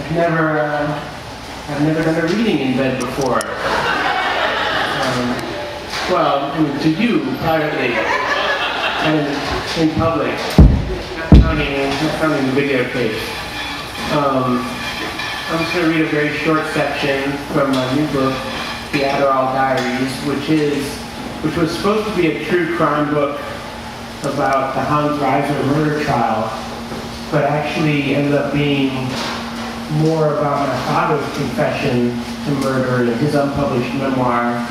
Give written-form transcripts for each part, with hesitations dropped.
I've never done a reading in bed before. Well, I mean, to you, privately, and in public, not counting the video case. I'm just going to read a very short section from my new book, The Adderall Diaries, which was supposed to be a true crime book about the Hans Reiser murder trial, but actually ended up being more about my father's confession to murder and his unpublished memoir.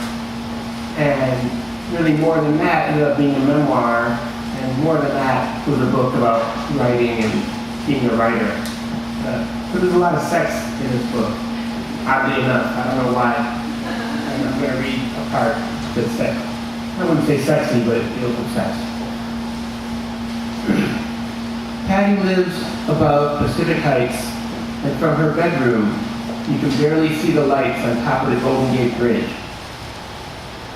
And really more than that, ended up being a memoir, and more than that was a book about writing and being a writer. So there's a lot of sex in this book, oddly enough. I don't know why. I'm not going to read a part that's sex. I wouldn't say sexy, but it deals with sex. Patty lives above Pacific Heights, and from her bedroom, you can barely see the lights on top of the Golden Gate Bridge.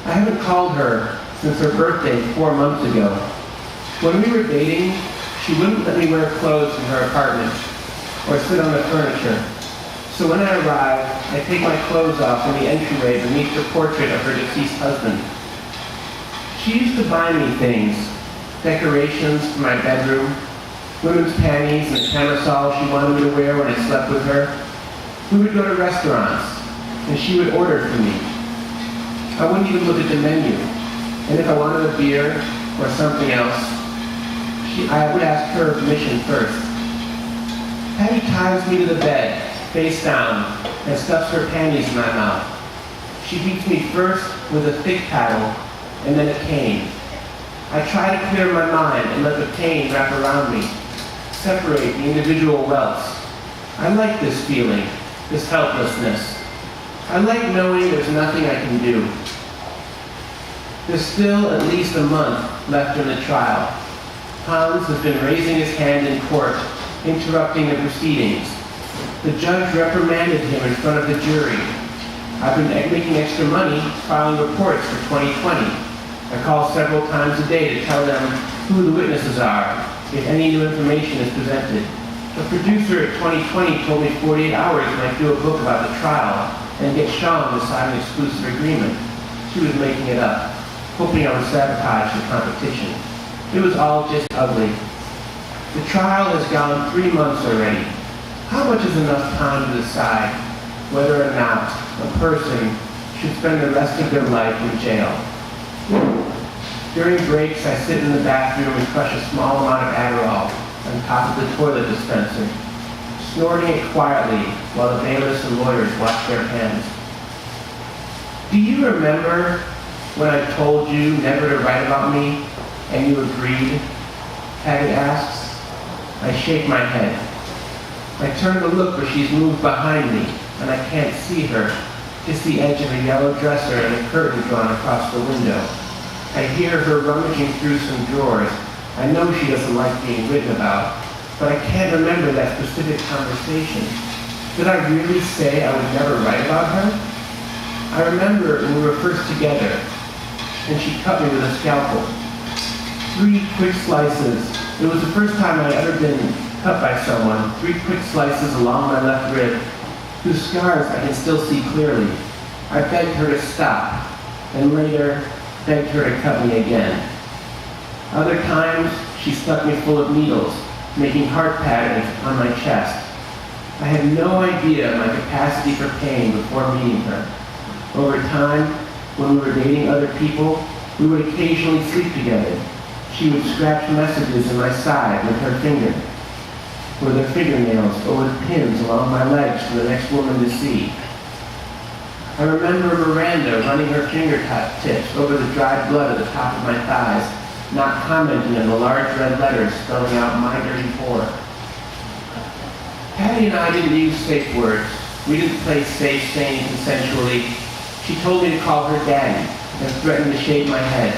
I haven't called her since her birthday 4 months ago. When we were dating, she wouldn't let me wear clothes in her apartment or sit on the furniture. So when I arrive, I take my clothes off in the entryway beneath the portrait of her deceased husband. She used to buy me things, decorations for my bedroom, women's panties and a camisole she wanted me to wear when I slept with her. We would go to restaurants, and she would order for me. I wouldn't even look at the menu, and if I wanted a beer or something else, I would ask her permission first. Patty ties me to the bed, face down, and stuffs her panties in my mouth. She beats me first with a thick paddle, and then a cane. I try to clear my mind and let the pain wrap around me, separate the individual welts. I like this feeling, this helplessness. I like knowing there's nothing I can do. There's still at least a month left in the trial. Hans has been raising his hand in court, interrupting the proceedings. The judge reprimanded him in front of the jury. I've been making extra money filing reports for 2020. I call several times a day to tell them who the witnesses are, if any new information is presented. The producer at 2020 told me 48 hours might do a book about the trial and get Sean to sign an exclusive agreement. She was making it up, hoping I would sabotage the competition. It was all just ugly. The trial has gone 3 months already. How much is enough time to decide whether or not a person should spend the rest of their life in jail? During breaks, I sit in the bathroom and crush a small amount of Adderall on top of the toilet dispenser, snorting it quietly while the bailiffs and lawyers wash their hands. Do you remember when I told you never to write about me and you agreed? Patty asks. I shake my head. I turn to look, but she's moved behind me, and I can't see her, just the edge of a yellow dresser and a curtain drawn across the window. I hear her rummaging through some drawers. I know she doesn't like being written about, but I can't remember that specific conversation. Did I really say I would never write about her? I remember when we were first together, and she cut me with a scalpel. 3 quick slices. It was the first time I had ever been cut by someone. 3 quick slices along my left rib, whose scars I can still see clearly. I begged her to stop, and later begged her to cut me again. Other times, she stuck me full of needles, making heart patterns on my chest. I had no idea of my capacity for pain before meeting her. Over time, when we were dating other people, we would occasionally sleep together. She would scratch messages in my side with her fingernails, or with pins along my legs for the next woman to see. I remember Miranda running her fingertips over the dried blood at the top of my thighs, not commenting on the large red letters spelling out my dirty whore. Patty and I didn't use safe words. We didn't play safe, saying consensually. She told me to call her daddy and threatened to shave my head.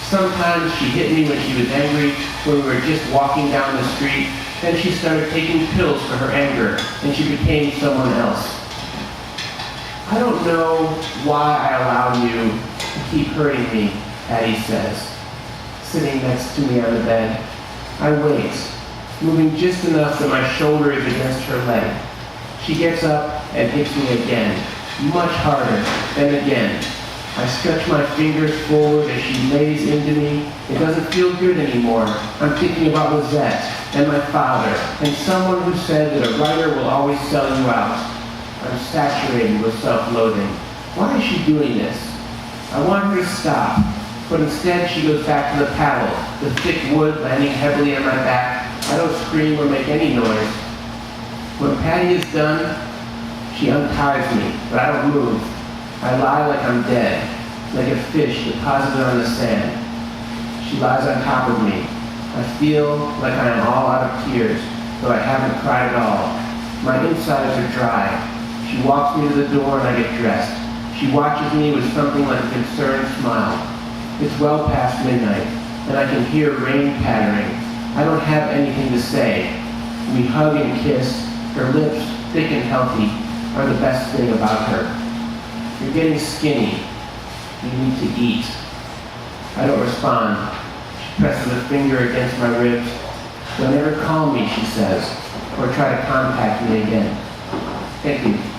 Sometimes she hit me when she was angry, when we were just walking down the street. Then she started taking pills for her anger, and she became someone else. I don't know why I allow you to keep hurting me, Patty says, sitting next to me on the bed. I wait, moving just enough that my shoulder is against her leg. She gets up and hits me again, much harder, then again. I stretch my fingers forward as she lays into me. It doesn't feel good anymore. I'm thinking about Lizette and my father and someone who said that a writer will always sell you out. I'm saturated with self-loathing. Why is she doing this? I want her to stop, but instead she goes back to the paddle, the thick wood landing heavily on my back. I don't scream or make any noise. When Patty is done, she unties me, but I don't move. I lie like I'm dead, like a fish deposited on the sand. She lies on top of me. I feel like I am all out of tears, though I haven't cried at all. My insides are dry. She walks me to the door and I get dressed. She watches me with something like a concerned smile. It's well past midnight, and I can hear rain pattering. I don't have anything to say. We hug and kiss. Her lips, thick and healthy, are the best thing about her. You're getting skinny. You need to eat. I don't respond. She presses a finger against my ribs. Don't ever call me, she says, or try to contact me again. Thank you.